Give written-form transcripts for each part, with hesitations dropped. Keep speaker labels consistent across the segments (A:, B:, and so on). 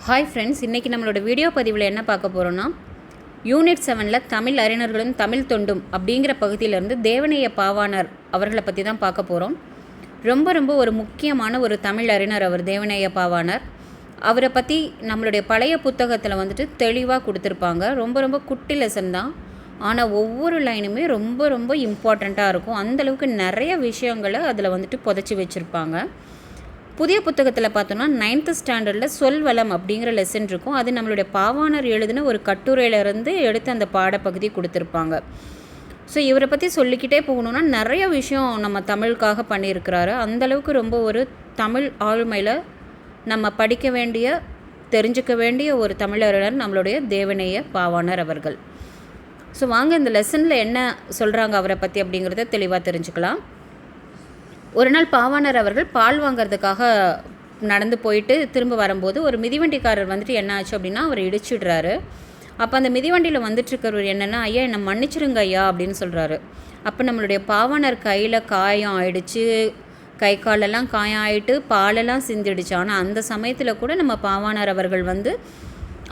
A: Hi friends, இன்றைக்கி நம்மளோட video பதிவில் என்ன பார்க்க போகிறோன்னா, யூனிட் 7ல் தமிழ் அறிஞர்களும் தமிழ் தொண்டும் அப்படிங்கிற பகுதியிலேருந்து தேவநேய பாவாணர் அவர்களை பற்றி தான் பார்க்க போகிறோம். ரொம்ப ஒரு முக்கியமான ஒரு தமிழ் அறிஞர் அவர் தேவநேய பாவாணர். அவரை பற்றி நம்மளுடைய பழைய புத்தகத்தில் தெளிவாக கொடுத்துருப்பாங்க. ரொம்ப குட்டி லெசன் தான், ஆனால் ஒவ்வொரு லைனுமே ரொம்ப இம்பார்ட்டண்ட்டாக இருக்கும். அந்தளவுக்கு நிறைய விஷயங்களை அதில் புதைச்சி வச்சுருப்பாங்க. புதிய புத்தகத்தில் பார்த்தோன்னா 9th ஸ்டாண்டர்டில் சொல்வளம் அப்படிங்கிற லெசன் இருக்கும். அது நம்மளுடைய பாவாணர் எழுதின ஒரு கட்டுரையிலேருந்து எடுத்து அந்த பாடப்பகுதி கொடுத்துருப்பாங்க. ஸோ இவரை பற்றி சொல்லிக்கிட்டே போகணுன்னா நிறைய விஷயம் நம்ம தமிழுக்காக பண்ணியிருக்கிறாரு. அந்தளவுக்கு ரொம்ப ஒரு தமிழ் ஆளுமையில் நம்ம படிக்க வேண்டிய தெரிஞ்சுக்க வேண்டிய ஒரு தமிழறிஞர் நம்மளுடைய தேவநேய பாவாணர் அவர்கள். ஸோ வாங்க இந்த லெசனில் என்ன சொல்கிறாங்க அவரை பற்றி அப்படிங்கிறத தெளிவாக தெரிஞ்சுக்கலாம். ஒரு நாள் பாவாணர் அவர்கள் பால் வாங்கிறதுக்காக நடந்து போயிட்டு திரும்ப வரும்போது ஒரு மிதிவண்டிக்காரர் என்ன ஆச்சு அப்படின்னா அவர் இடிச்சிடுறாரு. அப்போ அந்த மிதிவண்டியில் வந்துட்டுருக்கிறவர் என்னென்னா, ஐயா என்னை மன்னிச்சிருங்க ஐயா அப்படின்னு சொல்கிறாரு. அப்போ நம்மளுடைய பாவாணர் கையில் காயம் ஆயிடுச்சு, கை காலெல்லாம் காயம் ஆகிட்டு பாலெல்லாம் சிந்திடுச்சு. ஆனால் அந்த சமயத்தில் கூட நம்ம பாவாணர் அவர்கள்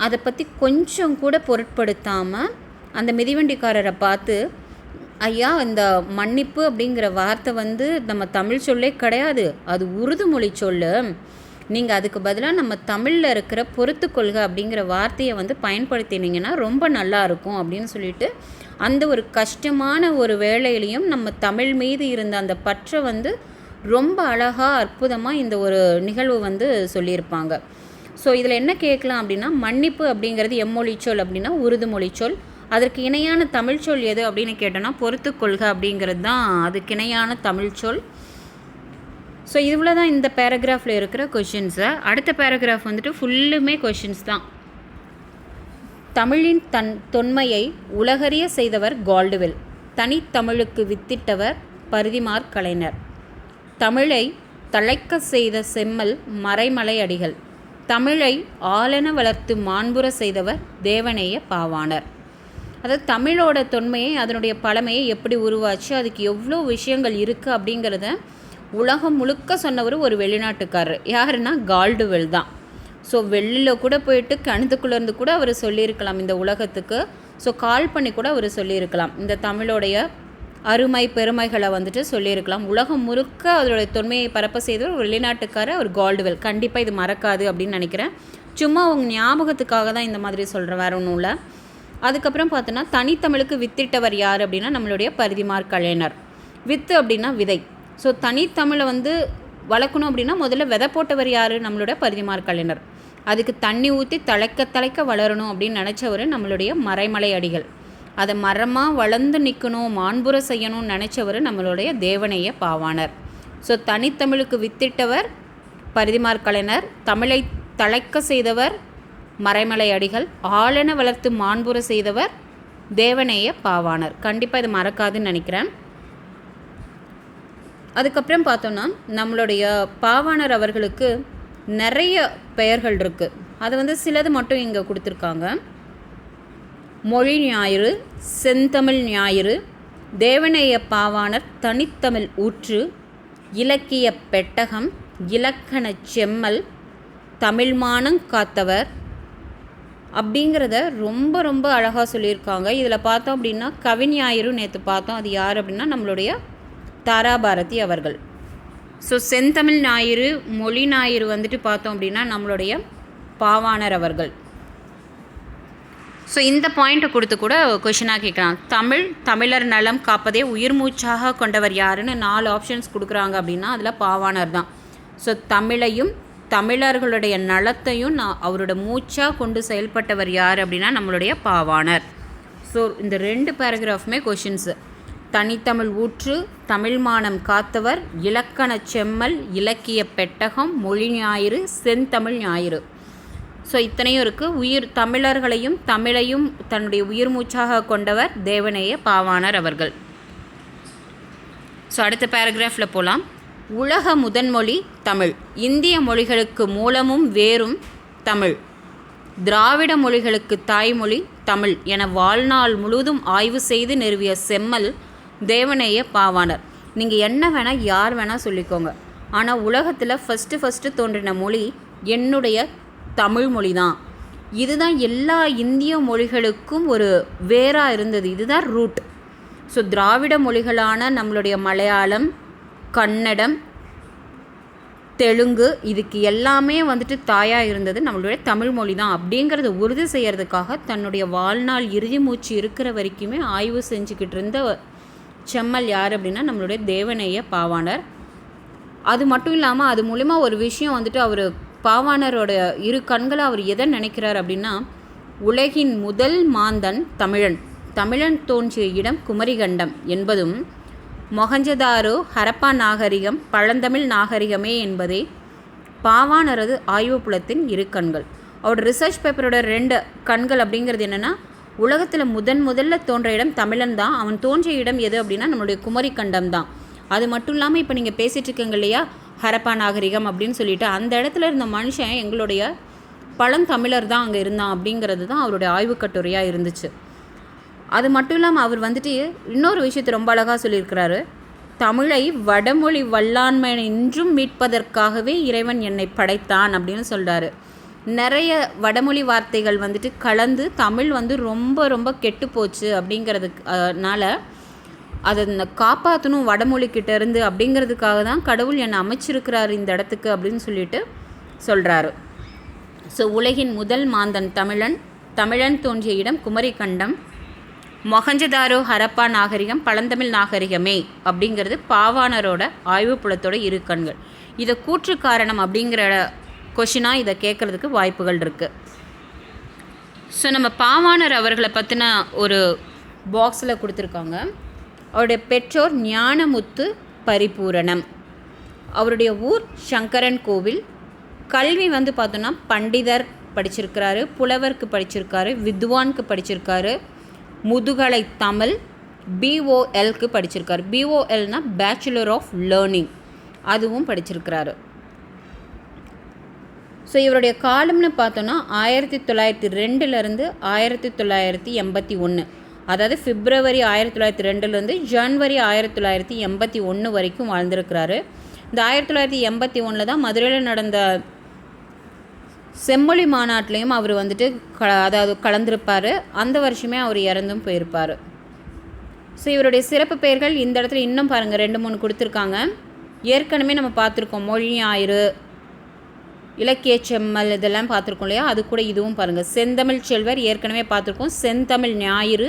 A: அதை பற்றி கொஞ்சம் கூட பொருட்படுத்தாமல் அந்த மிதிவண்டிக்காரரை பார்த்து, ஐயா இந்த மன்னிப்பு அப்படிங்கிற வார்த்தை நம்ம தமிழ் சொல்லே கிடையாது, அது உருது மொழி சொல்லு. நீங்கள் அதுக்கு பதிலாக நம்ம தமிழில் இருக்கிற பொறுத்துக்கொள்க அப்படிங்கிற வார்த்தையை பயன்படுத்தினீங்கன்னா ரொம்ப நல்லாயிருக்கும் அப்படின்னு சொல்லிட்டு, அந்த ஒரு கஷ்டமான ஒரு வேளையிலையும் நம்ம தமிழ் மீது இருந்த அந்த பற்றை ரொம்ப அழகாக அற்புதமாக இந்த ஒரு நிகழ்வு சொல்லியிருப்பாங்க. ஸோ இதில் என்ன கேட்கலாம் அப்படின்னா, மன்னிப்பு அப்படிங்கிறது எம்மொழி சொல் அப்படின்னா உருது மொழி சொல். அதற்கு இணையான தமிழ் சொல் எது அப்படின்னு கேட்டோன்னா பொறுத்துக்கொள்க அப்படிங்கிறது தான் அதுக்கு இணையான தமிழ் சொல். ஸோ இவ்வளோ தான் இந்த பேராகிராஃபில் இருக்கிற கொஷின்ஸை. அடுத்த பேராகிராஃப் ஃபுல்லுமே கொஷின்ஸ் தான். தமிழின் தொன்மையை உலகறிய செய்தவர் கால்டுவெல். தனித்தமிழுக்கு வித்திட்டவர் பரிதிமாற் கலைஞர். தமிழை தழைக்க செய்த செம்மல் மறைமலை அடிகள். தமிழை ஆளென வளர்த்து மாண்புற செய்தவர் தேவநேய பாவாணர். அதாவது தமிழோட தொன்மையை அதனுடைய பழமையை எப்படி உருவாச்சு, அதுக்கு எவ்வளோ விஷயங்கள் இருக்குது அப்படிங்கிறத உலகம் முழுக்க சொன்னவர் ஒரு வெளிநாட்டுக்காரர். யாருன்னா கால்டுவெல் தான். ஸோ வெளியில் கூட போயிட்டு கணத்துக்குள்ளேருந்து கூட அவர் சொல்லியிருக்கலாம் இந்த உலகத்துக்கு. ஸோ கால் பண்ணி கூட அவர் சொல்லியிருக்கலாம், இந்த தமிழோடைய அருமை பெருமைகளை சொல்லியிருக்கலாம். உலகம் முழுக்க அதோடைய தொன்மையை பரப்ப செய்தவர் ஒரு வெளிநாட்டுக்காரர் ஒரு கால்டுவெல். கண்டிப்பாக இது மறக்காது அப்படின்னு நினைக்கிறேன். சும்மா உங்கள் ஞாபகத்துக்காக தான் இந்த மாதிரி சொல்கிறேன், வேறு ஒன்றும் இல்லை. அதுக்கப்புறம் பார்த்தோன்னா தனித்தமிழுக்கு வித்திட்டவர் யார் அப்படின்னா நம்மளுடைய பரிதிமாற் கலைஞர். வித்து அப்படின்னா விதை. ஸோ தனித்தமிழை வளர்க்கணும் அப்படின்னா முதல்ல விதை போட்டவர் யார், நம்மளுடைய பரிதிமாற் கலைஞர். அதுக்கு தண்ணி ஊற்றி தழைக்க வளரணும் அப்படின்னு நினச்சவர் நம்மளுடைய மறைமலை அடிகள். அதை மரமாக வளர்ந்து நிற்கணும் மாண்புற செய்யணும்னு நினச்சவர் நம்மளுடைய தேவநேய பாவாணர். ஸோ தனித்தமிழுக்கு வித்திட்டவர் பரிதிமாற் கலைஞர், தமிழை தழைக்க செய்தவர் மறைமலை அடிகள், ஆளென வளர்த்து மாண்புற செய்தவர் தேவநேய பாவாணர். கண்டிப்பாக இது மறக்காதுன்னு நினைக்கிறேன். அதுக்கப்புறம் பார்த்தோன்னா நம்மளுடைய பாவாணர் அவர்களுக்கு நிறைய பெயர்கள் இருக்குது. அது சிலது மட்டும் இங்கே கொடுத்துருக்காங்க. மொழி ஞாயிறு, செந்தமிழ் ஞாயிறு, தேவநேய பாவாணர் தனித்தமிழ் ஊற்று, இலக்கிய பெட்டகம், இலக்கண செம்மல், தமிழ்மானங் காத்தவர் அப்படிங்கிறத ரொம்ப அழகாக சொல்லியிருக்காங்க. இதில் பார்த்தோம் அப்படின்னா கவிஞாயிறு நேற்று பார்த்தோம், அது யார் அப்படின்னா நம்மளுடைய தாராபாரதி அவர்கள். ஸோ செந்தமிழ் ஞாயிறு, மொழி ஞாயிறு பார்த்தோம் அப்படின்னா நம்மளுடைய பாவாணர் அவர்கள். ஸோ இந்த பாயிண்ட்டை கொடுத்து கூட கொஷினாக கேட்கலாம். தமிழர் நலம் காப்பதே உயிர் மூச்சாக கொண்டவர் யாருன்னு 4 ஆப்ஷன்ஸ் கொடுக்குறாங்க அப்படின்னா அதில் பாவாணர் தான். ஸோ தமிழையும் தமிழர்களுடைய நலத்தையும் அவரோட மூச்சாக கொண்டு செயல்பட்டவர் யார் அப்படின்னா நம்மளுடைய பாவாணர். ஸோ இந்த 2 பேராகிராஃபுமே கொஷின்ஸு. தனித்தமிழ் ஊற்று, தமிழ்மானம் காத்தவர், இலக்கண செம்மல், இலக்கிய பெட்டகம், மொழி ஞாயிறு, செந்தமிழ் ஞாயிறு. ஸோ இத்தனையும் இருக்குது. தமிழர்களையும் தமிழையும் தன்னுடைய உயிர் மூச்சாக கொண்டவர் தேவநேய பாவாணர் அவர்கள். ஸோ அடுத்த பேராகிராஃபில் போகலாம். உலக முதன்மொழி தமிழ். இந்திய மொழிகளுக்கு மூலமும் வேரும் தமிழ். திராவிட மொழிகளுக்கு தாய்மொழி தமிழ் என வாழ்நாள் முழுவதும் ஆய்வு செய்து நிறுவிய செம்மல் தேவநேய பாவாணர். நீங்கள் என்ன வேணால் யார் வேணால் சொல்லிக்கோங்க, ஆனால் உலகத்தில் ஃபஸ்ட்டு தோன்றின மொழி என்னுடைய தமிழ் மொழி தான். இதுதான் எல்லா இந்திய மொழிகளுக்கும் ஒரு வேராக இருந்தது. இதுதான் ரூட். ஸோ திராவிட மொழிகளான நம்மளுடைய மலையாளம், கன்னடம், தெலுங்கு இதுக்கு எல்லாமே வந்துட்டு தாயாக இருந்தது நம்மளுடைய தமிழ் மொழி தான் அப்படிங்கிறத உறுதி செய்கிறதுக்காக தன்னுடைய வாழ்நாள் இறுதி மூச்சு இருக்கிற வரைக்குமே ஆய்வு செஞ்சுக்கிட்டு இருந்த செம்மல் யார் அப்படின்னா நம்மளுடைய தேவநேய பாவாணர். அது மட்டும் இல்லாமல் அது மூலிமா ஒரு விஷயம் வந்துட்டு அவர் பாவாணரோட இரு கண்களை அவர் எதை நினைக்கிறார் அப்படின்னா, உலகின் முதல் மாந்தன் தமிழன், தமிழன் தோன்றிய இடம் குமரிகண்டம் என்பதும் மொஹஞ்சதாரோ ஹரப்பா நாகரிகம் பழந்தமிழ் நாகரிகமே என்பதே பாவாணரது ஆய்வுப்புலத்தின் இரு கண்கள். அவரோட ரிசர்ச் பேப்பரோட 2 கண்கள் அப்படிங்கிறது என்னென்னா, உலகத்தில் முதல்ல தோன்ற இடம் தமிழன் தான். அவன் தோன்றிய இடம் எது அப்படின்னா நம்மளுடைய குமரிக்கண்டம் தான். அது மட்டும் இல்லாமல் இப்போ நீங்கள் பேசிகிட்டு இருக்கீங்க இல்லையா ஹரப்பா நாகரிகம் அப்படின்னு சொல்லிட்டு, அந்த இடத்துல இருந்த மனுஷன் எங்களுடைய பழந்தமிழர் தான் அங்கே இருந்தான் அப்படிங்கிறது தான் அவருடைய ஆய்வு கட்டுரையாக இருந்துச்சு. அது மட்டும் இல்லாமல் அவர் வந்துட்டு இன்னொரு விஷயத்தை ரொம்ப அழகாக சொல்லியிருக்கிறாரு. தமிழை வடமொழி வல்லாண்மை இன்றும் மீட்பதற்காகவே இறைவன் என்னை படைத்தான் அப்படின்னு சொல்கிறாரு. நிறைய வடமொழி வார்த்தைகள் வந்துட்டு கலந்து தமிழ் வந்து ரொம்ப ரொம்ப கெட்டு போச்சு அப்படிங்கிறதுனால அதை காப்பாற்றணும் வடமொழிக்கிட்ட இருந்து அப்படிங்கிறதுக்காக தான் கடவுள் என்னை அமைச்சிருக்கிறாரு இந்த இடத்துக்கு அப்படின்னு சொல்லிட்டு சொல்கிறாரு. ஸோ உலகின் முதல் மாந்தன் தமிழன், தமிழன் தோன்றிய இடம் குமரிக்கண்டம், மொஹஞ்சதாரோ ஹரப்பா நாகரிகம் பழந்தமிழ் நாகரிகமே அப்படிங்கிறது பாவாணரோட ஆய்வு புலத்தோட இரு கண்கள். இதை கூற்று காரணம் அப்படிங்கிற கொஷினாக இதை கேட்குறதுக்கு வாய்ப்புகள் இருக்குது. ஸோ நம்ம பாவாணர் அவர்களை பற்றின ஒரு பாக்ஸில் கொடுத்துருக்காங்க. அவருடைய பெற்றோர் ஞானமுத்து பரிபூரணம், அவருடைய ஊர் சங்கரன் கோவில். கல்வி வந்து பார்த்தோன்னா பண்டிதர் படிச்சிருக்கிறாரு, புலவருக்கு படிச்சிருக்காரு, வித்வானுக்கு படிச்சிருக்காரு, முதுகலை தமிழ் BOLக்கு படிச்சிருக்காரு. BOLனா பேச்சுலர் ஆஃப் லேர்னிங், அதுவும் படிச்சிருக்கிறாரு. ஸோ இவருடைய காலம்னு பார்த்தோன்னா 1902 1981, அதாவது பிப்ரவரி 1902 ஜனவரி 1981 வரைக்கும் வாழ்ந்திருக்கிறாரு. இந்த 1981 தான் மதுரையில் நடந்த செம்மொழி மாநாட்டிலையும் அவர் வந்துட்டு அதாவது கலந்திருப்பார். அந்த வருஷமே அவர் இறந்தும் போயிருப்பார். ஸோ இவருடைய சிறப்பு பெயர்கள் இந்த இடத்துல இன்னும் பாருங்கள் 2-3 கொடுத்துருக்காங்க. ஏற்கனவே நம்ம பார்த்துருக்கோம், மொழி ஞாயிறு, இலக்கிய செம்மல் இதெல்லாம் பார்த்துருக்கோம் இல்லையா, அது கூட இதுவும் பாருங்கள். செந்தமிழ் செல்வர் ஏற்கனவே பார்த்துருக்கோம், செந்தமிழ் ஞாயிறு,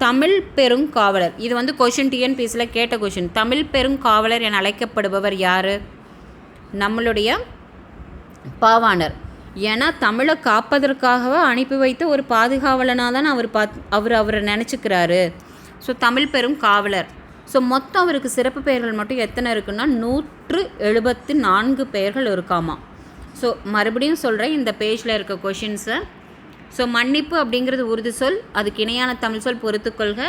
A: தமிழ் பெருங்காவலர். இது வந்து கொஷின் டிஎன்பிஎஸ்சியில் கேட்ட கொஷின். தமிழ் பெருங்காவலர் என அழைக்கப்படுபவர் யார்? நம்மளுடைய பாவாணர். ஏன்னா தமிழை காப்பதற்காகவே அனுப்பி வைத்த ஒரு பாதுகாவலனாக தான் அவரை நினச்சிக்கிறாரு. ஸோ தமிழ் பெருங்காவலர். ஸோ மொத்தம் அவருக்கு சிறப்பு பெயர்கள் மட்டும் எத்தனை இருக்குன்னா 174 பெயர்கள் இருக்காமா. ஸோ மறுபடியும் சொல்கிறேன் இந்த பேஜில் இருக்க கொஷின்ஸை. ஸோ மன்னிப்பு அப்படிங்கிறது உருது சொல், அதுக்கு இணையான தமிழ் சொல் பொறுத்துக்கொள்க.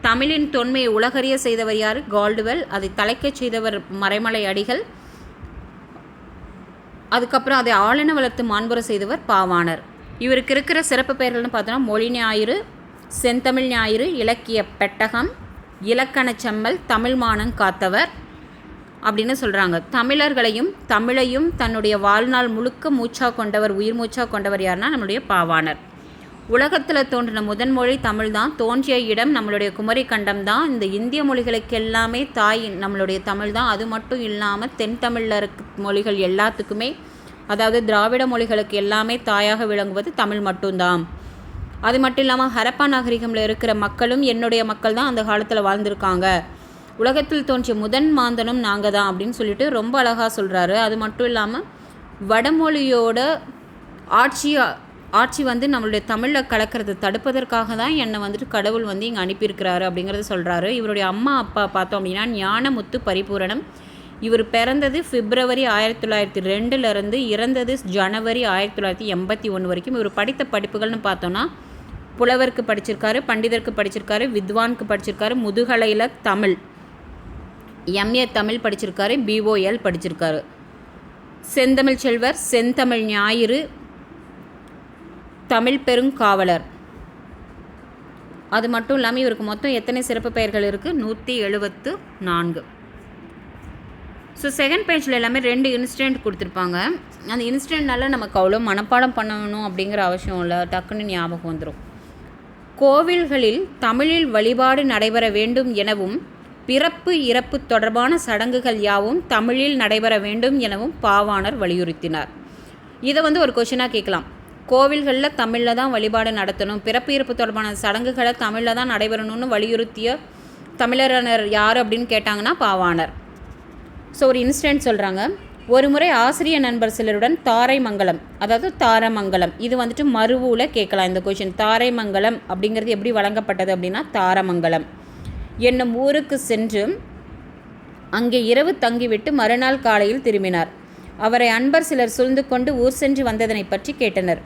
A: தமிழின் தொன்மையை உலகறிய செய்தவர் யார்? கால்டுவெல். அதை தலைக்கச் செய்தவர் மறைமலை அடிகள். அதுக்கப்புறம் அதை ஆளென வளர்த்து மாண்புற செய்தவர் பாவாணர். இவருக்கு இருக்கிற சிறப்பு பெயர்கள்னு பார்த்தோன்னா மொழி ஞாயிறு, செந்தமிழ் ஞாயிறு, இலக்கிய பெட்டகம், இலக்கண செம்மல், தமிழ் மானம் காத்தவர் அப்படின்னு சொல்கிறாங்க. தமிழர்களையும் தமிழையும் தன்னுடைய வாழ்நாள் முழுக்க மூச்சா கொண்டவர், உயிர் மூச்சா கொண்டவர் யாருன்னா நம்மளுடைய பாவாணர். உலகத்தில் தோன்றின முதன்மொழி தமிழ் தான். தோன்றிய இடம் நம்மளுடைய குமரிக்கண்டம் தான். இந்த இந்திய மொழிகளுக்கு எல்லாமே தாய் நம்மளுடைய தமிழ் தான். அது மட்டும் இல்லாமல் தென் தமிழில் இருக்க மொழிகள் எல்லாத்துக்குமே, அதாவது திராவிட மொழிகளுக்கு எல்லாமே தாயாக விளங்குவது தமிழ் மட்டும்தான். அது மட்டும் இல்லாமல் ஹரப்பா நாகரிகமில் இருக்கிற மக்களும் என்னுடைய மக்கள் தான் அந்த காலத்தில் வாழ்ந்திருக்காங்க. உலகத்தில் தோன்றிய முதன் மாந்தனும் நாங்கள் தான் அப்படின்னு சொல்லிட்டு ரொம்ப அழகாக சொல்கிறாரு. அது மட்டும் இல்லாமல் வடமொழியோட ஆட்சி வந்து நம்மளுடைய தமிழில் கலக்கிறத தடுப்பதற்காக தான் என்னை வந்துட்டு கடவுள் வந்து இங்கே அனுப்பியிருக்கிறாரு அப்படிங்கிறத சொல்கிறாரு. இவருடைய அம்மா அப்பா பார்த்தோம் அப்படின்னா ஞானமுத்து பரிபூரணம். இவர் பிறந்தது பிப்ரவரி 1902 இறந்தது ஜனவரி 1981 வரைக்கும். இவர் படித்த படிப்புகள்னு பார்த்தோன்னா புலவருக்கு படிச்சிருக்காரு, பண்டிதருக்கு படிச்சிருக்காரு, வித்வானுக்கு படிச்சிருக்காரு, முதுகலையில் தமிழ் MA தமிழ் படிச்சிருக்காரு, BOL படிச்சிருக்காரு. செந்தமிழ் செல்வர், செந்தமிழ் ஞாயிறு, தமிழ் பெருங்காவலர். அது மட்டும் இல்லாமல் இவருக்கு மொத்தம் எத்தனை சிறப்பு பெயர்கள் இருக்குது? 174. ஸோ செகண்ட் பேஜில் எல்லாமே 2 இன்சிடெண்ட் கொடுத்துருப்பாங்க. அந்த இன்சிடெண்ட்னால நமக்கு அவ்வளோ மனப்பாடம் பண்ணணும் அப்படிங்கிற அவசியம் இல்லை, டக்குன்னு ஞாபகம் வந்துடும். கோவில்களில் தமிழில் வழிபாடு நடைபெற வேண்டும் எனவும் பிறப்பு இறப்பு தொடர்பான சடங்குகள் யாவும் தமிழில் நடைபெற வேண்டும் எனவும் பாவாணர் வலியுறுத்தினார். இதை ஒரு கொஷினாக கேட்கலாம். கோவில்களில் தமிழில் தான் வழிபாடு நடத்தணும், பிறப்பு இறப்பு தொடர்பான சடங்குகளை தமிழில் தான் நடைபெறணும்னு வலியுறுத்திய தமிழறிஞர் யார் அப்படின்னு கேட்டாங்கன்னா பாவாணர். ஸோ ஒரு இன்சிடென்ட் சொல்கிறாங்க. ஒரு முறை ஆசிரியர் நண்பர் சிலருடன் தாரைமங்கலம், அதாவது தாரமங்கலம், இது மருவூல கேட்கலாம் இந்த கொஷின். தாரைமங்கலம் அப்படிங்கிறது எப்படி வழங்கப்பட்டது அப்படின்னா தாரமங்கலம் என்னும் ஊருக்கு சென்று அங்கே இரவு தங்கிவிட்டு மறுநாள் காலையில் திரும்பினார். அவரை அன்பர் சிலர் சூழ்ந்து கொண்டு ஊர் சென்று வந்ததனை பற்றி கேட்டனர்.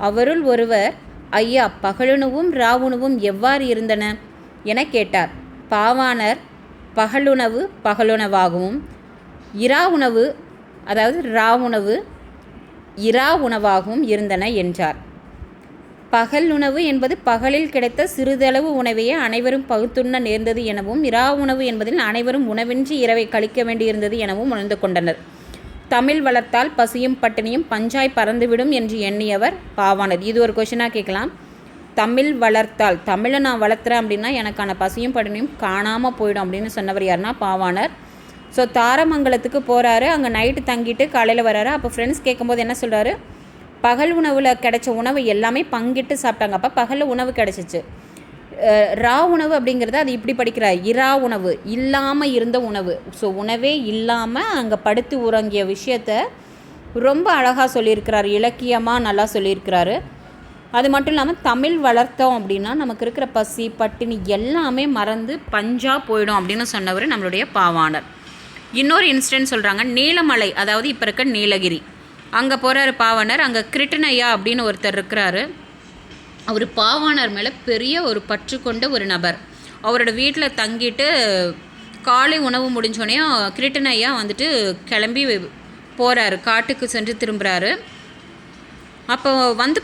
A: அவருள் ஒருவர், ஐயா, பகலுணவும் ராவுணவும் எவ்வாறு இருந்தன என கேட்டார். பாவாணர், பகலுணவு பகலுணவாகவும் இரா உணவு, அதாவது ராவுணவு இரா உணவாகவும் இருந்தன என்றார். பகல் உணவு என்பது பகலில் கிடைத்த சிறிதளவு உணவையே அனைவரும் பகுத்துண்ண நேர்ந்தது எனவும், இரா உணவு என்பதில் அனைவரும் உணவின்றி இரவை கழிக்க வேண்டியிருந்தது எனவும் உணர்ந்து கொண்டனர். தமிழ் வளர்த்தால் பசியும் பட்டினியும் பஞ்சாய் பறந்துவிடும் என்று எண்ணியவர் பாவாணர். இது ஒரு கொஷினாக கேட்கலாம். தமிழ் வளர்த்தால், தமிழை நான் வளர்த்துறேன் அப்படின்னா எனக்கான பசியும் பட்டினியும் காணாமல் போயிடும் அப்படின்னு சொன்னவர் யாருன்னா பாவாணர். ஸோ தாரமங்கலத்துக்கு போகிறாரு, அங்கே நைட்டு தங்கிட்டு காலையில் வர்றாரு. அப்போ ஃப்ரெண்ட்ஸ் கேட்கும்போது என்ன சொல்கிறாரு, பகல் உணவில் கிடைச்ச உணவு எல்லாமே பங்கிட்டு சாப்பிட்டாங்க, அப்போ பகலில் உணவு கிடச்சிச்சு. ரா உணவு அப்படிங்கிறது அது இப்படி படிக்கிறார், இரா உணவு இல்லாமல் இருந்த உணவு. ஸோ உணவே இல்லாமல் அங்கே படுத்து உறங்கிய விஷயத்த ரொம்ப அழகாக சொல்லியிருக்கிறார், இலக்கியமாக நல்லா சொல்லியிருக்கிறாரு. அது மட்டும் இல்லாமல் தமிழ் வளர்த்தோம் அப்படின்னா நமக்கு இருக்கிற பசி பட்டினி எல்லாமே மறந்து பஞ்சா போயிடும் அப்படின்னு சொன்னவர் நம்மளுடைய பாவாணர். இன்னொரு இன்சிடென்ட் சொல்கிறாங்க. நீலமலை, அதாவது இப்போ இருக்க நீலகிரி, அங்கே போகிறாரு பாவாணர். அங்கே கிருட்டிணையா அப்படின்னு ஒருத்தர் இருக்கிறாரு. அவர் பாவாணர் மேலே பெரிய ஒரு பற்று கொண்ட ஒரு நபர். அவரோட வீட்டில் தங்கிட்டு காலை உணவு முடிஞ்சோடனே கிருட்டிணையா கிளம்பி போகிறாரு, காட்டுக்கு சென்று திரும்புகிறாரு. அப்போ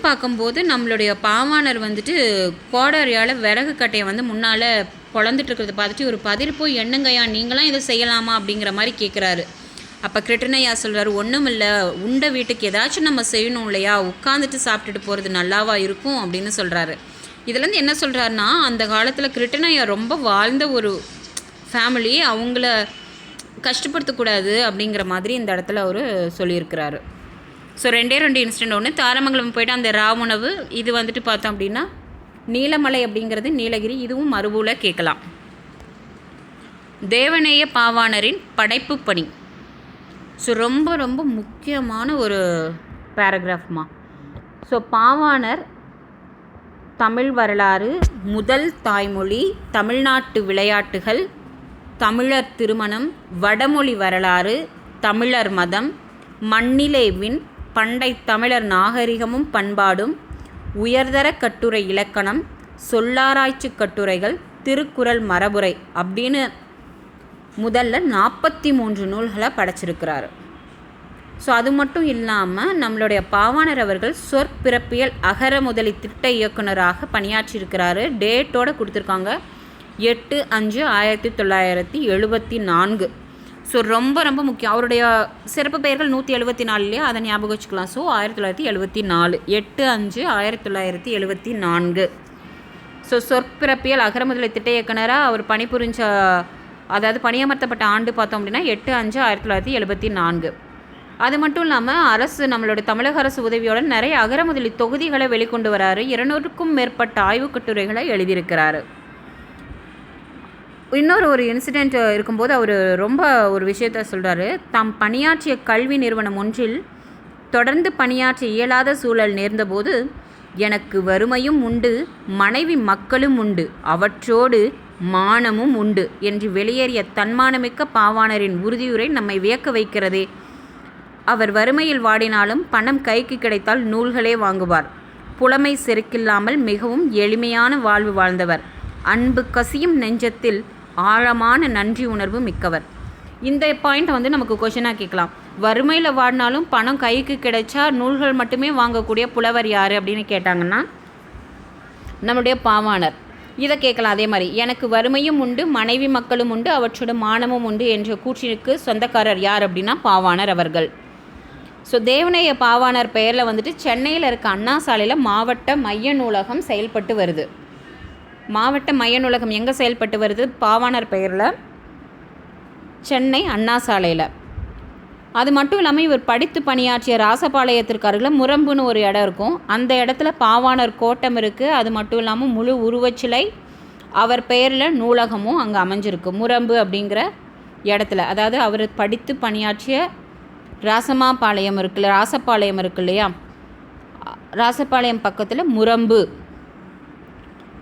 A: பார்க்கும்போது நம்மளுடைய பாவாணர் கோடாரியால் விறகு கட்டையை முன்னால் பொழந்துட்டு இருக்கிறத பார்த்துட்டு ஒரு பதில் போய் எண்ணுங்கய்யா, நீங்களாம் இதை செய்யலாமா அப்படிங்கிற மாதிரி கேட்குறாரு. அப்போ கிருட்டிணையா சொல்கிறாரு, ஒன்றும் இல்லை, உண்ட வீட்டுக்கு ஏதாச்சும் நம்ம செய்யணும் இல்லையா, உட்காந்துட்டு சாப்பிட்டுட்டு போகிறது நல்லாவா இருக்கும் அப்படின்னு சொல்கிறாரு. இதுலேருந்து என்ன சொல்கிறாருன்னா, அந்த காலத்தில் கிருட்டிணையா ரொம்ப வாழ்ந்த ஒரு ஃபேமிலி, அவங்கள கஷ்டப்படுத்தக்கூடாது அப்படிங்கிற மாதிரி இந்த இடத்துல அவர் சொல்லியிருக்கிறாரு. So 2 incident. ஒன்று தாரமங்கலம் போய்ட்டு அந்த ராவுணவு, இது பார்த்தோம் அப்படின்னா நீலமலை அப்படிங்கிறது நீலகிரி, இதுவும் மருவூல கேட்கலாம். தேவநேய பாவாணரின் படைப்பு பணி. ஸோ ரொம்ப ரொம்ப முக்கியமான ஒரு பேராகிராஃப்மா. ஸோ பாவாணர் தமிழ் வரலாறு, முதல் தாய்மொழி, தமிழ்நாட்டு விளையாட்டுகள், தமிழர் திருமணம், வடமொழி வரலாறு, தமிழர் மதம், மண்ணிலேவின் பண்டை தமிழர் நாகரிகமும் பண்பாடும், உயர்தர கட்டுரை இலக்கணம், சொல்லாராய்ச்சி கட்டுரைகள், திருக்குறள் மரபுரை அப்படின்னு முதல்ல 43 நூல்களை படைச்சிருக்கிறாரு. ஸோ அது மட்டும் இல்லாமல் நம்மளுடைய பாவாணர் அவர்கள் சொற்பிறப்பியல் அகர முதலி திட்ட இயக்குனராக பணியாற்றியிருக்கிறாரு. டேட்டோடு கொடுத்துருக்காங்க 8/5/1974. ஸோ ரொம்ப ரொம்ப முக்கியம். அவருடைய சிறப்பு பெயர்கள் 174, அதை ஞாபகம் வச்சுக்கலாம். ஸோ 1974, 8/5/1974. ஸோ சொற்பிறப்பியல் அகரமுதலை திட்ட இயக்குனராக அவர் பணிபுரிஞ்ச, அதாவது பணியமர்த்தப்பட்ட ஆண்டு பார்த்தோம் அப்படின்னா 8/5/1974. அது மட்டும் இல்லாமல் அரசு, நம்மளோட தமிழக அரசு உதவியோட நிறைய அகரமுதலி தொகுதிகளை வெளிக்கொண்டு வராரு. 200க்கும் மேற்பட்ட ஆய்வுக் கட்டுரைகளை எழுதியிருக்கிறாரு. இன்னொரு இன்சிடெண்ட் இருக்கும்போது அவர் ரொம்ப ஒரு விஷயத்த சொல்கிறாரு. தாம் பணியாற்றிய கல்வி நிறுவனம் ஒன்றில் தொடர்ந்து பணியாற்ற இயலாத சூழல் நேர்ந்தபோது, எனக்கு வறுமையும் உண்டு, மனைவி மக்களும் உண்டு, அவற்றோடு மானமும் உண்டு என்று வெளியேறிய தன்மானமிக்க பாவாணரின் உறுதியுரை நம்மை வியக்க வைக்கிறதே. அவர் வறுமையில் வாடினாலும் பணம் கைக்கு கிடைத்தால் நூல்களே வாங்குவார். புலமை செருக்கில்லாமல் மிகவும் எளிமையான வாழ்வு வாழ்ந்தவர். அன்பு கசியும் நெஞ்சத்தில் ஆழமான நன்றி உணர்வு மிக்கவர். இந்த பாயிண்ட் நமக்கு கொஷனாக கேட்கலாம். வறுமையில் வாடினாலும் பணம் கைக்கு கிடைச்சா நூல்கள் மட்டுமே வாங்கக்கூடிய புலவர் யார் அப்படின்னு கேட்டாங்கன்னா நம்முடைய பாவாணர். இதை கேட்கலாம். அதே மாதிரி எனக்கு வறுமையும் உண்டு, மனைவி மக்களும் உண்டு, அவற்றோட மானமும் உண்டு என்ற கூற்றிற்கு சொந்தக்காரர் யார் அப்படின்னா பாவாணர் அவர்கள். ஸோ தேவநேய பாவாணர் பெயரில் வந்துட்டு சென்னையில் இருக்க அண்ணா சாலையில் மாவட்ட மைய நூலகம் செயல்பட்டு வருது. மாவட்ட மைய நூலகம் எங்கே செயல்பட்டு வருது? பாவாணர் பெயரில் சென்னை அண்ணா சாலையில். அது மட்டும் இல்லாமல் இவர் படித்து பணியாற்றிய ராசபாளையத்திற்கு அருகில் முரம்புன்னு ஒரு இடம் இருக்கும். அந்த இடத்துல பாவாணர் கோட்டம் இருக்குது. அது மட்டும் இல்லாமல் முழு உருவச்சிலை, அவர் பெயரில் நூலகமும் அங்கே அமைஞ்சிருக்கு முரம்பு அப்படிங்கிற இடத்துல. அதாவது அவர் படித்து பணியாற்றிய ராசபாளையம் இருக்கு இல்லையா, ராசபாளையம் பக்கத்தில் முரம்பு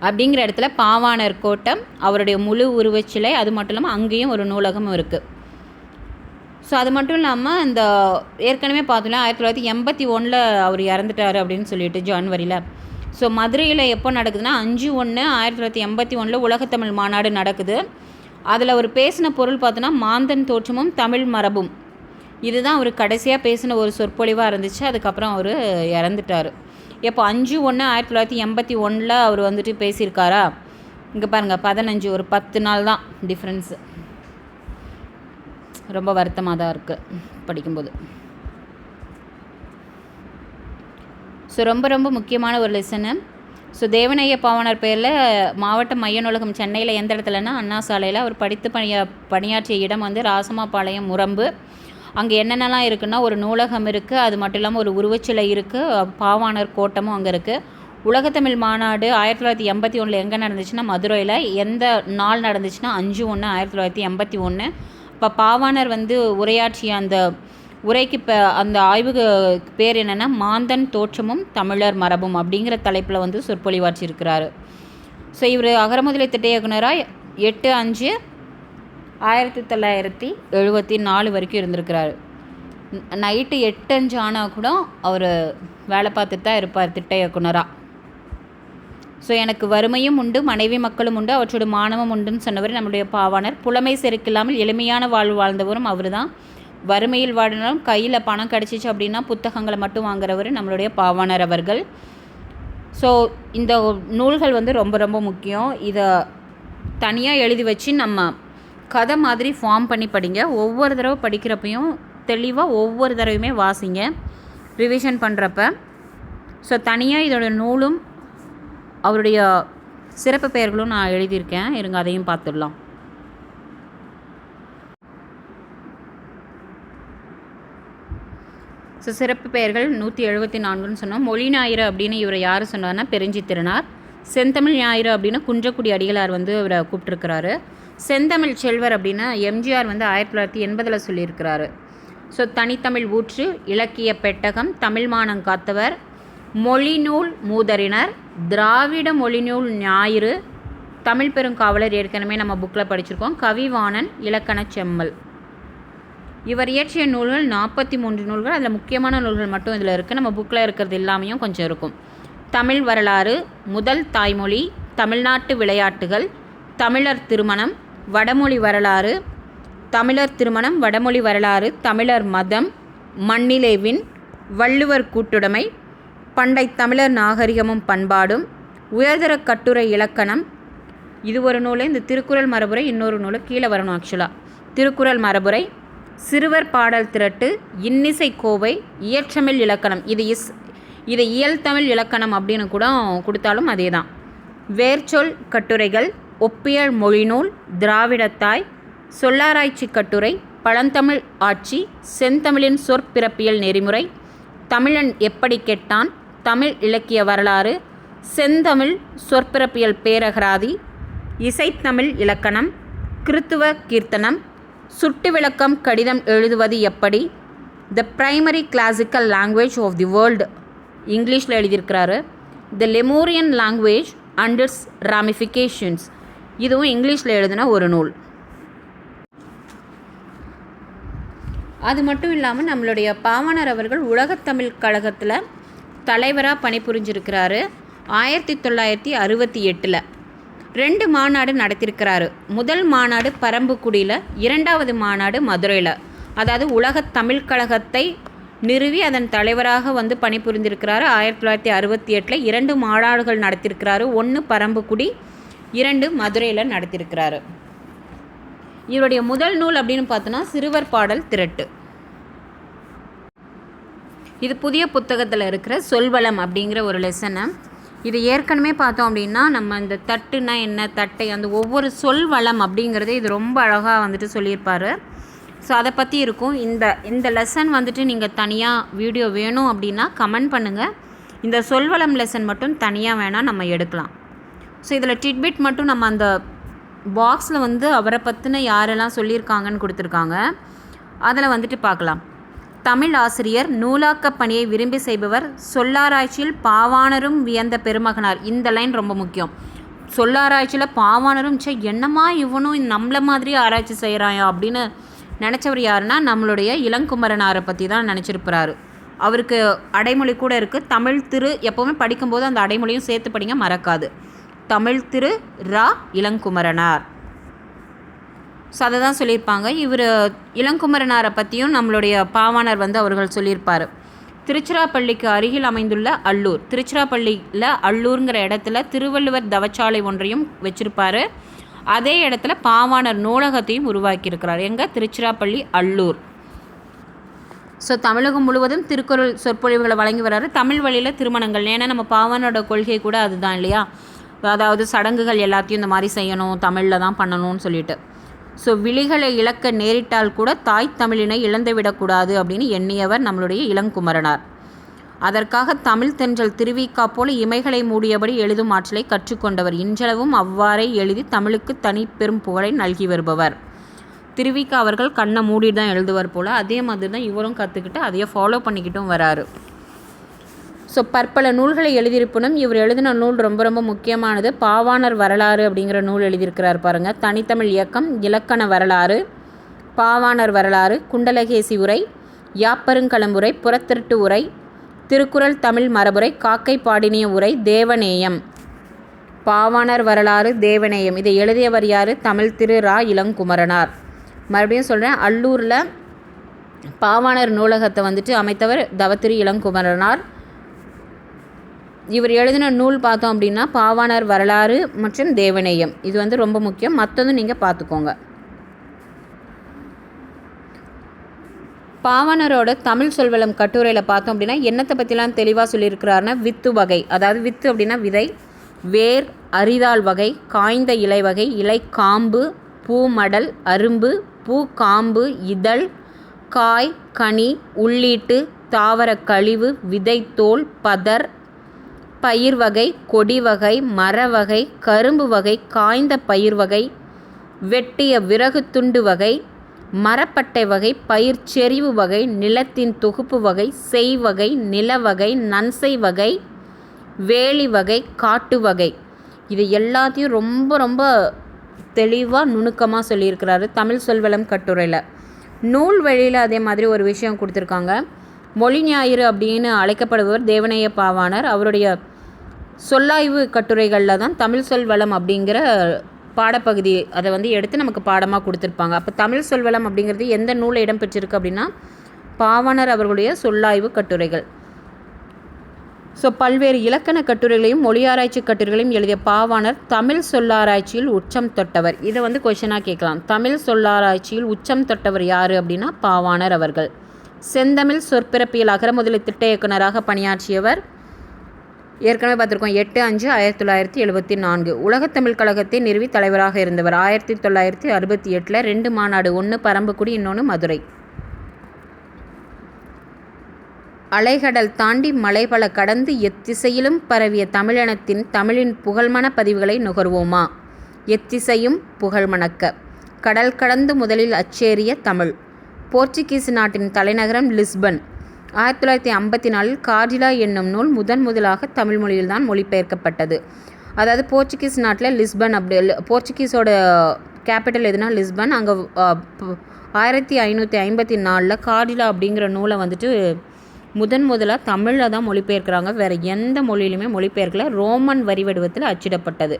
A: அப்படிங்கிற இடத்துல பாவாணர் கோட்டம், அவருடைய முழு உருவச்சிலை, அது மட்டும் இல்லாமல் அங்கேயும் ஒரு நூலகமும் இருக்குது. ஸோ அது மட்டும் இல்லாமல் இந்த ஏற்கனவே பார்த்தோம்னா 1981 அவர் இறந்துட்டார் அப்படின்னு சொல்லிட்டு ஜனவரியில். ஸோ மதுரையில் எப்போ நடக்குதுன்னா 5/1/1981 உலகத்தமிழ் மாநாடு நடக்குது. அதில் அவர் பேசின பொருள் பார்த்தோன்னா மாந்தன் தோற்றமும் தமிழ் மரபும். இதுதான் அவர் கடைசியாக பேசின ஒரு சொற்பொழிவாக இருந்துச்சு. அதுக்கப்புறம் அவர் இறந்துட்டார். எப்போ 5/1/1981 அவர் வந்துட்டு பேசியிருக்காரா? இங்கே பாருங்கள் 15, ஒரு 10 நாள் தான் டிஃப்ரென்ஸு. ரொம்ப வருத்தமாக தான் இருக்குது படிக்கும்போது. ஸோ ரொம்ப முக்கியமான ஒரு லெசனு. ஸோ தேவநேய பாவாணர் பேரில் மாவட்ட மைய நூலகம் சென்னையில் எந்த இடத்துலனா அண்ணா சாலையில். அவர் படித்து பணியாற்றிய இடம் வந்து ராசமாபாளையம் முரம்பு. அங்கே என்னென்னலாம் இருக்குன்னா ஒரு நூலகம் இருக்குது, அது மட்டும் இல்லாமல் ஒரு உருவச்சிலை இருக்குது, பாவாணர் கோட்டமும் அங்கே இருக்குது. உலகத்தமிழ் மாநாடு 1981 எங்கே நடந்துச்சுன்னா மதுரையில். எந்த நாள் நடந்துச்சுன்னா 5/1/1981. இப்போ பாவாணர் வந்து உரையாற்றிய அந்த உரைக்கு அந்த ஆய்வுக்கு பேர் என்னென்னா மாந்தன் தோற்றமும் தமிழர் மரபும் அப்படிங்கிற தலைப்பில் வந்து சொற்பொழிவாற்றியிருக்கிறாரு. ஸோ இவர் அகரமுதலை திட்ட இயக்குனராக 8/5/1974 வரைக்கும் இருந்திருக்கிறாரு. நைட்டு 8:05 ஆனால் கூட அவர் வேலை பார்த்துட்டு தான் இருப்பார் திட்ட இயக்குனராக. ஸோ எனக்கு வறுமையும் உண்டு, மனைவி மக்களும் உண்டு, அவற்றோட மானமும் உண்டுன்னு சொன்னவர் நம்முடைய பாவாணர். புலமை செருக்கில்லாமல் எளிமையான வாழ்வு வாழ்ந்தவரும் அவர் தான். வறுமையில் வாடினாலும் கையில் பணம் கிடச்சிச்சு அப்படின்னா புத்தகங்களை மட்டும் வாங்குறவர் நம்மளுடைய பாவாணர் அவர்கள். ஸோ இந்த நூல்கள் வந்து ரொம்ப முக்கியம். இதை தனியாக எழுதி வச்சு நம்ம கதை மாதிரி ஃபார்ம் பண்ணி படிங்க. ஒவ்வொரு தடவை படிக்கிறப்பையும் தெளிவாக ஒவ்வொரு தடவையுமே வாசிங்க ரிவிஷன் பண்ணுறப்ப. ஸோ தனியாக இதோட நூலும் அவருடைய சிறப்பு பெயர்களும் நான் எழுதியிருக்கேன். இருங்க அதையும் பார்த்துடலாம். ஸோ சிறப்பு பெயர்கள் 174ன்னு சொன்னோம். மொழி ஞாயிறு அப்படின்னு இவரை யார் சொன்னார்னா பெருஞ்சித்திரனார். செந்தமிழ் ஞாயிறு அப்படின்னு குன்றக்குடி அடிகளார் வந்து இவரை கூப்பிட்டுருக்கிறாரு. செந்தமிழ் செல்வர் அப்படின்னு எம்ஜிஆர் வந்து 1980 சொல்லியிருக்கிறாரு. ஸோ தனித்தமிழ் ஊற்று, இலக்கிய பெட்டகம், தமிழ் மானம் காத்தவர், மொழிநூல் மூதறிஞர், திராவிட மொழிநூல் ஞாயிறு, தமிழ் பெருங்காவலர் ஏற்கனவே நம்ம புக்கில் படிச்சிருக்கோம், கவிவாணன், இலக்கண செம்மல். இவர் இயற்றிய நூல்கள் 43 நூல்கள். அதில் முக்கியமான நூல்கள் மட்டும் இதில் இருக்குது. நம்ம புக்கில் இருக்கிறது எல்லாமே கொஞ்சம் இருக்கும். தமிழ் வரலாறு, முதல் தாய்மொழி, தமிழ்நாட்டு விளையாட்டுகள், தமிழர் திருமணம், வடமொழி வரலாறு, தமிழர் திருமணம், வடமொழி வரலாறு, தமிழர் மதம், மண்ணிலேவின், வள்ளுவர் கூட்டுடைமை, பண்டை தமிழர் நாகரிகமும் பண்பாடும், உயர்தர கட்டுரை இலக்கணம். இது ஒரு நூல். இந்த திருக்குறள் மரபுரை இன்னொரு நூல் கீழே வரணும். ஆக்சுவலாக திருக்குறள் மரபுரை, சிறுவர் பாடல் திரட்டு, இன்னிசை கோவை, இயற்றமிழ் இலக்கணம். இது இயல்தமிழ் இலக்கணம் அப்படின்னு கூட கொடுத்தாலும் அதே தான். வேர்ச்சொல் கட்டுரைகள், ஒப்பியல் மொழிநூல், திராவிடத்தாய், சொல்லாராய்ச்சி கட்டுரை, பழந்தமிழ் ஆட்சி, செந்தமிழின் சொற்பிறப்பியல் நெறிமுறை, தமிழன் எப்படி கெட்டான், தமிழ் இலக்கிய வரலாறு, செந்தமிழ் சொற்பிறப்பியல் பேரகராதி, இசைத்தமிழ் இலக்கணம், கிறித்துவ கீர்த்தனம், சுட்டு விளக்கம் கடிதம் எழுதுவது எப்படி, the primary classical language of the world இங்கிலீஷில் எழுதியிருக்கிறாரு, the Lemurian language and its ramifications. இதுவும் இங்கிலீஷில் எழுதின ஒரு நூல். அது மட்டும் இல்லாமல் நம்மளுடைய பாவாணர் அவர்கள் உலகத்தமிழ் கழகத்தில் தலைவராக பணிபுரிஞ்சிருக்கிறாரு. 1968 2 மாநாடு நடத்தியிருக்கிறாரு. முதல் மாநாடு பரம்புக்குடியில், 2வது மாநாடு மதுரையில். அதாவது உலகத் தமிழ் கழகத்தை நிறுவி அதன் தலைவராக வந்து பணிபுரிந்திருக்கிறாரு. 1968 2 மாநாடுகள் நடத்தியிருக்கிறாரு. ஒன்று பரம்புக்குடி, 2 மதுரையில் நடத்தியிருக்கிறாரு. இவருடைய முதல் நூல் அப்படின்னு பார்த்தோன்னா சிறுவர் பாடல் திரட்டு. இது புதிய புத்தகத்தில் இருக்கிற சொல்வளம் அப்படிங்கிற ஒரு லெசனை. இது ஏற்கனவே பார்த்தோம் அப்படின்னா நம்ம இந்த தட்டுனா என்ன, தட்டை, அந்த ஒவ்வொரு சொல்வளம் அப்படிங்கிறதே இது ரொம்ப அழகாக வந்துட்டு சொல்லியிருப்பார். ஸோ அதை பற்றி இருக்கும். இந்த லெசன் வந்துட்டு நீங்கள் தனியாக வீடியோ வேணும் அப்படின்னா கமெண்ட் பண்ணுங்கள். இந்த சொல்வளம் லெசன் மட்டும் தனியாக வேணால் நம்ம எடுக்கலாம். ஸோ இதில் டிட்பிட் மட்டும் நம்ம அந்த பாக்ஸில் வந்து அவரை பற்றின யாரெல்லாம் சொல்லியிருக்காங்கன்னு கொடுத்துருக்காங்க, அதில் வந்துட்டு பார்க்கலாம். தமிழ் ஆசிரியர், நூலாக்க பணியை விரும்பி செய்பவர், சொல்லாராய்ச்சியில் பாவாணரும் வியந்த பெருமகனார். இந்த லைன் ரொம்ப முக்கியம். சொல்லாராய்ச்சியில் பாவாணரும் என்னம்மா இவனும் நம்மள மாதிரி ஆராய்ச்சி செய்கிறாயா அப்படின்னு நினச்சவர் யாருன்னா நம்மளுடைய இளங்குமரனாரை பற்றி தான் நினச்சிருப்பாரு. அவருக்கு அடைமொழி கூட இருக்குது. தமிழ் திரு, எப்போவுமே படிக்கும்போது அந்த அடைமொழியும் சேர்த்து படிங்க, மறக்காது. தமிழ் திரு ரா இளங்குமரனார். ஸோ அதை தான் சொல்லியிருப்பாங்க. இவர் இளங்குமரனாரை பற்றியும் நம்மளுடைய பாவாணர் வந்து அவர்கள் சொல்லியிருப்பார். திருச்சிராப்பள்ளிக்கு அருகில் அமைந்துள்ள அல்லூர், திருச்சிராப்பள்ளியில் அல்லூருங்கிற இடத்துல திருவள்ளுவர் தவச்சாலை ஒன்றையும் வச்சுருப்பார். அதே இடத்துல பாவாணர் நூலகத்தையும் உருவாக்கியிருக்கிறார். எங்கே? திருச்சிராப்பள்ளி, அல்லூர். ஸோ தமிழகம் முழுவதும் திருக்குறள் சொற்பொழிவுகளை வழங்கி வர்றாரு. தமிழ் வழியில் திருமணங்கள், ஏன்னா நம்ம பாவானோட கொள்கை கூட அதுதான் இல்லையா, அதாவது சடங்குகள் எல்லாத்தையும் இந்த மாதிரி செய்யணும், தமிழில் தான் பண்ணணும்னு சொல்லிட்டு. ஸோ விழிகளை இழக்க நேரிட்டால் கூட தாய் தமிழினை இழந்துவிடக்கூடாது அப்படின்னு எண்ணியவர் நம்மளுடைய இளங்குமரனார். அதற்காக தமிழ் தென்றல் திருவிக்கா போல இமைகளை மூடியபடி எழுதும் ஆற்றலை கற்றுக்கொண்டவர். இன்றளவும் அவ்வாறே எழுதி தமிழுக்கு தனி பெரும் புகழை நல்கி வருபவர். திருவிக்கா அவர்கள் கண்ணை மூடி தான் எழுதுவார் போல், அதே மாதிரி தான் இவரும் கற்றுக்கிட்டு அதையே ஃபாலோ பண்ணிக்கிட்டும் வராரு. ஸோ பற்பல நூல்களை எழுதியிருப்பினும் இவர் எழுதின நூல் ரொம்ப ரொம்ப முக்கியமானது. பாவாணர் வரலாறு அப்படிங்கிற நூல் எழுதியிருக்கிறார் பாருங்கள். தனித்தமிழ் இயக்கம், இலக்கண வரலாறு, பாவாணர் வரலாறு, குண்டலகேசி உரை, யாப்பருங்கலம்புரை, புறத்திருட்டு உரை, திருக்குறள் தமிழ் மரபுரை, காக்கை பாடினிய உரை, தேவநேயம். பாவாணர் வரலாறு, தேவநேயம். இதை எழுதியவர் யார்? தமிழ் திரு ரா இளங்குமரனார். மறுபடியும் சொல்கிறேன், அல்லூரில் பாவாணர் நூலகத்தை வந்துட்டு அமைத்தவர் தவத்திரு இளங்குமரனார். இவர் எழுதின நூல் பார்த்தோம் அப்படின்னா பாவாணர் வரலாறு மற்றும் தேவநேயம். இது வந்து ரொம்ப முக்கியம். மற்றதும் நீங்கள் பார்த்துக்கோங்க. பாவாணரோட தமிழ் சொல்வளம் கட்டுரையில் பார்த்தோம் அப்படின்னா என்னத்தை பற்றிலாம் தெளிவாக சொல்லியிருக்கிறாருன்னா, வித்து வகை, அதாவது வித்து அப்படின்னா விதை, வேர், அரிதாள் வகை, காய்ந்த இலை வகை, இலை காம்பு, பூமடல், அரும்பு, பூ காம்பு, இதழ், காய், கனி, உள்ளீட்டு, தாவர கழிவு, விதைத்தோல், பதர், பயிர் வகை, கொடி வகை, மர வகை, கரும்பு வகை, காய்ந்த பயிர் வகை, வெட்டிய விறகு துண்டு வகை, மரப்பட்டை வகை, பயிர் செறிவு வகை, நிலத்தின் தொகுப்பு வகை, செய் வகை, நில வகை, நன்சை வகை, வேலி வகை, காட்டு வகை. இது எல்லாத்தையும் ரொம்ப ரொம்ப தெளிவாக நுணுக்கமாக சொல்லியிருக்கிறாரு தமிழ் சொல்வளம் கட்டுரையில். நூல் வழியில் அதே மாதிரி ஒரு விஷயம் கொடுத்துருக்காங்க. மொழி ஞாயிறு அப்படின்னு அழைக்கப்படுபவர் தேவநேய பாவாணர். அவருடைய சொல்லாய்வு கட்டுரைகளில் தான் தமிழ் சொல்வளம் அப்படிங்கிற பாடப்பகுதி அதை வந்து எடுத்து நமக்கு பாடமாக கொடுத்துருப்பாங்க. அப்போ தமிழ் சொல்வளம் அப்படிங்கிறது எந்த நூலில் இடம்பெற்றிருக்கு அப்படின்னா பாவாணர் அவர்களுடைய சொல்லாய்வு கட்டுரைகள். ஸோ பல்வேறு இலக்கண கட்டுரைகளையும் மொழியாராய்ச்சி கட்டுரைகளையும் எழுதிய பாவாணர் தமிழ் சொல்லாராய்ச்சியில் உச்சம் தொட்டவர். இதை வந்து கொஷனாக கேட்கலாம். தமிழ் சொல்லாராய்ச்சியில் உச்சம் தொட்டவர் யார் அப்படின்னா பாவாணர் அவர்கள். செந்தமிழ் சொற்பிறப்பியல் அகரமுதலி திட்ட இயக்குநராக பணியாற்றியவர். ஏற்கனவே பார்த்துருக்கோம். 8/5/1974 உலகத்தமிழ் கழகத்தை நிறுவி தலைவராக இருந்தவர். 1968 2 மாநாடு, ஒன்று பரம்புக்குடி, இன்னொன்று மதுரை. அலைகடல் தாண்டி மலைபல கடந்து எத்திசையிலும் பரவிய தமிழினத்தின் தமிழின் புகழ்மண பதிவுகளை நுகர்வோமா? எத்திசையும் புகழ்மணக்க கடல் கடந்து முதலில் அச்சேறிய தமிழ். போர்ச்சுகீஸ் நாட்டின் தலைநகரம் லிஸ்பன். 1954 கார்டிலா என்னும் நூல் முதலாக தமிழ் மொழியில்தான் மொழிபெயர்க்கப்பட்டது. அதாவது போர்ச்சுகீஸ் நாட்டில் லிஸ்பன், அப்படி போர்ச்சுகீஸோட கேபிட்டல் எதுனா லிஸ்பன். அங்கே 1554 கார்டிலா அப்படிங்கிற நூலை வந்துட்டு முதலாக தமிழில் தான் மொழிபெயர்க்கிறாங்க. வேறு எந்த மொழியிலுமே மொழிபெயர்க்கல. ரோமன் வரி வடிவத்தில் அச்சிடப்பட்டது.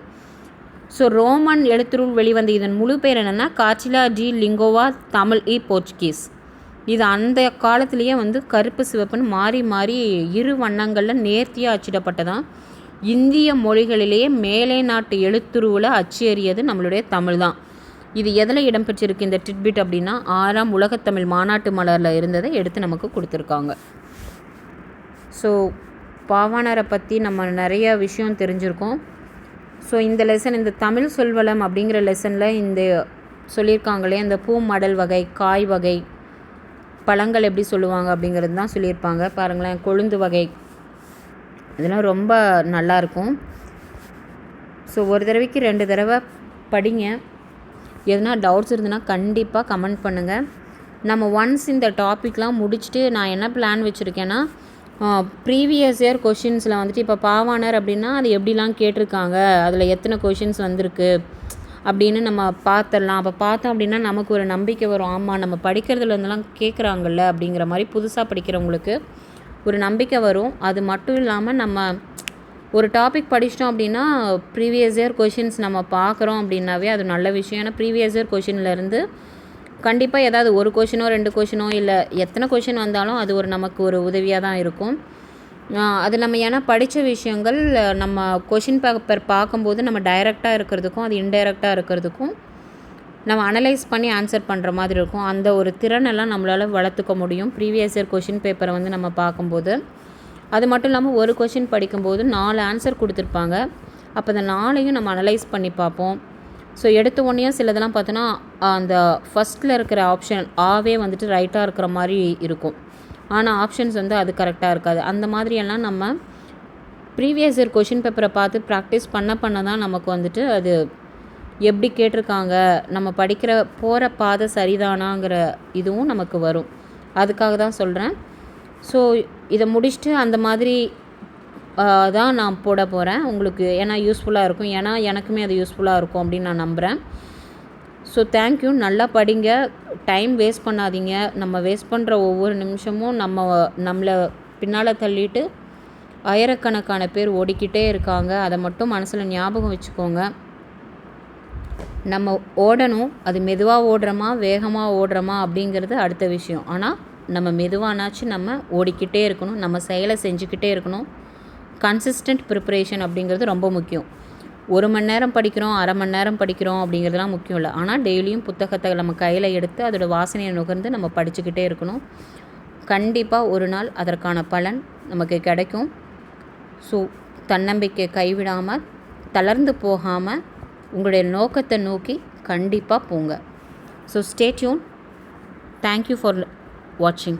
A: ஸோ ரோமன் எழுத்துருள் வெளிவந்த இதன் முழு பேர் என்னென்னா கார்டிலா டி லிங்கோவா தமிழ் இ போர்ச்சுகீஸ். இது அந்த காலத்திலேயே வந்து கருப்பு சிவப்புன்னு மாறி மாறி இரு வண்ணங்களில் நேர்த்தியாக அச்சிடப்பட்டதான். இந்திய மொழிகளிலேயே மேலை நாட்டு எழுத்துருவில் அச்சேறியது நம்மளுடைய தமிழ் தான். இது எதில் இடம்பெற்றிருக்கு இந்த டிட்பிட் அப்படின்னா 6ஆம் உலகத்தமிழ் மாநாட்டு மலரில் இருந்ததை எடுத்து நமக்கு கொடுத்துருக்காங்க. ஸோ பாவாணரை பற்றி நம்ம நிறைய விஷயம் தெரிஞ்சுருக்கோம். ஸோ இந்த லெசன், இந்த தமிழ் சொல்வளம் அப்படிங்கிற லெசனில் இந்த சொல்லியிருக்காங்களே அந்த பூ மடல் வகை, காய் வகை, பழங்கள் எப்படி சொல்லுவாங்க அப்படிங்கிறது தான் சொல்லியிருப்பாங்க. பாருங்களேன், கொழுந்து வகை, இதெல்லாம் ரொம்ப நல்லாயிருக்கும். ஸோ ஒரு தடவைக்கு 2 தடவை படிங்க. எதுனா டவுட்ஸ் இருந்ததுன்னா கண்டிப்பாக கமெண்ட் பண்ணுங்கள். நம்ம ஒன்ஸ் இந்த டாப்பிக்லாம் முடிச்சுட்டு நான் என்ன பிளான் வச்சுருக்கேன்னா, ப்ரீவியஸ் இயர் கொஷின்ஸில் வந்துட்டு இப்போ பாவாணர் அப்படின்னா அது எப்படிலாம் கேட்டிருக்காங்க, அதில் எத்தனை கொஷின்ஸ் வந்திருக்கு அப்படின்னு நம்ம பார்த்துடலாம். அப்போ பார்த்தோம் அப்படின்னா நமக்கு ஒரு நம்பிக்கை வரும். ஆமாம், நம்ம படிக்கிறதுல இருந்தெல்லாம் கேட்குறாங்கல்ல அப்படிங்கிற மாதிரி புதுசாக படிக்கிறவங்களுக்கு ஒரு நம்பிக்கை வரும். அது மட்டும் இல்லாமல் நம்ம ஒரு டாபிக் படிச்சிட்டோம் அப்படின்னா ப்ரீவியஸ் இயர் கொஷின்ஸ் நம்ம பார்க்குறோம் அப்படின்னாவே அது நல்ல விஷயம். ஏன்னா ப்ரீவியஸ் இயர் கொஷின்லேருந்து கண்டிப்பாக ஏதாவது ஒரு கொஷினோ 2 கொஷினோ இல்லை எத்தனை கொஷின் வந்தாலும் அது நமக்கு ஒரு உதவியாக தான் இருக்கும். அது நம்ம ஏன்னா படித்த விஷயங்கள் நம்ம கொஷின் பேப்பர் பார்க்கும்போது நம்ம டைரெக்டாக இருக்கிறதுக்கும் அது இன்டைரக்டாக இருக்கிறதுக்கும் நம்ம அனலைஸ் பண்ணி ஆன்சர் பண்ணுற மாதிரி இருக்கும். அந்த ஒரு திறனெல்லாம் நம்மளால் வளர்த்துக்க முடியும் ப்ரீவியஸ் இயர் கொஷின் பேப்பரை வந்து நம்ம பார்க்கும்போது. அது மட்டும் இல்லாமல் ஒரு கொஷின் படிக்கும்போது 4 ஆன்சர் கொடுத்துருப்பாங்க. அப்போ அந்த 4ஐயும் நம்ம அனலைஸ் பண்ணி பார்ப்போம். ஸோ எடுத்த உடனே சிலதெல்லாம் பார்த்தோன்னா அந்த ஃபஸ்ட்டில் இருக்கிற ஆப்ஷன் ஆவே வந்துட்டு ரைட்டாக இருக்கிற மாதிரி இருக்கும். ஆனால் ஆப்ஷன்ஸ் வந்து அது கரெக்டாக இருக்காது. அந்த மாதிரியெல்லாம் நம்ம ப்ரீவியஸ் இயர் கொஷின் பேப்பரை பார்த்து ப்ராக்டிஸ் பண்ண தான் நமக்கு வந்துட்டு அது எப்படி கேட்டிருக்காங்க, நம்ம படிக்கிற போகிற பாதை சரிதானாங்கிற இதுவும் நமக்கு வரும். அதுக்காக தான் சொல்கிறேன். ஸோ இதை முடிச்சுட்டு அந்த மாதிரி தான் நான் போட போகிறேன் உங்களுக்கு. ஏன்னா யூஸ்ஃபுல்லாக இருக்கும், ஏன்னா எனக்குமே அது யூஸ்ஃபுல்லாக இருக்கும் அப்படின்னு நான் நம்புகிறேன். So thank you. நல்லா படிங்க, டைம் வேஸ்ட் பண்ணாதீங்க. நம்ம வேஸ்ட் பண்ணுற ஒவ்வொரு நிமிஷமும் நம்மளை பின்னால் தள்ளிட்டு ஆயிரக்கணக்கான பேர் ஓடிக்கிட்டே இருக்காங்க. அதை மட்டும் மனசில் ஞாபகம் வச்சுக்கோங்க. நம்ம ஓடணும். அது மெதுவாக ஓடுறோமா வேகமாக ஓடுறோமா அப்படிங்கிறது அடுத்த விஷயம். ஆனால் நம்ம மெதுவானாச்சு நம்ம ஓடிக்கிட்டே இருக்கணும், நம்ம செயலை செஞ்சுக்கிட்டே இருக்கணும். கன்சிஸ்டன்ட் ப்ரிப்பரேஷன் அப்படிங்கிறது ரொம்ப முக்கியம். 1 மணி நேரம் படிக்கிறோம், அரை மணி நேரம் படிக்கிறோம் அப்படிங்கிறதுலாம் முக்கியம் இல்லை. ஆனால் டெய்லியும் புத்தகத்தை நம்ம கையில் எடுத்து அதோடய வாசனையை நுகர்ந்து நம்ம படிச்சுக்கிட்டே இருக்கணும். கண்டிப்பாக ஒரு நாள் அதற்கான பலன் நமக்கு கிடைக்கும். ஸோ தன்னம்பிக்கை கைவிடாமல், தளர்ந்து போகாமல் உங்களுடைய நோக்கத்தை நோக்கி கண்டிப்பாக போங்க. So stay tune. Thank you for வாட்சிங்.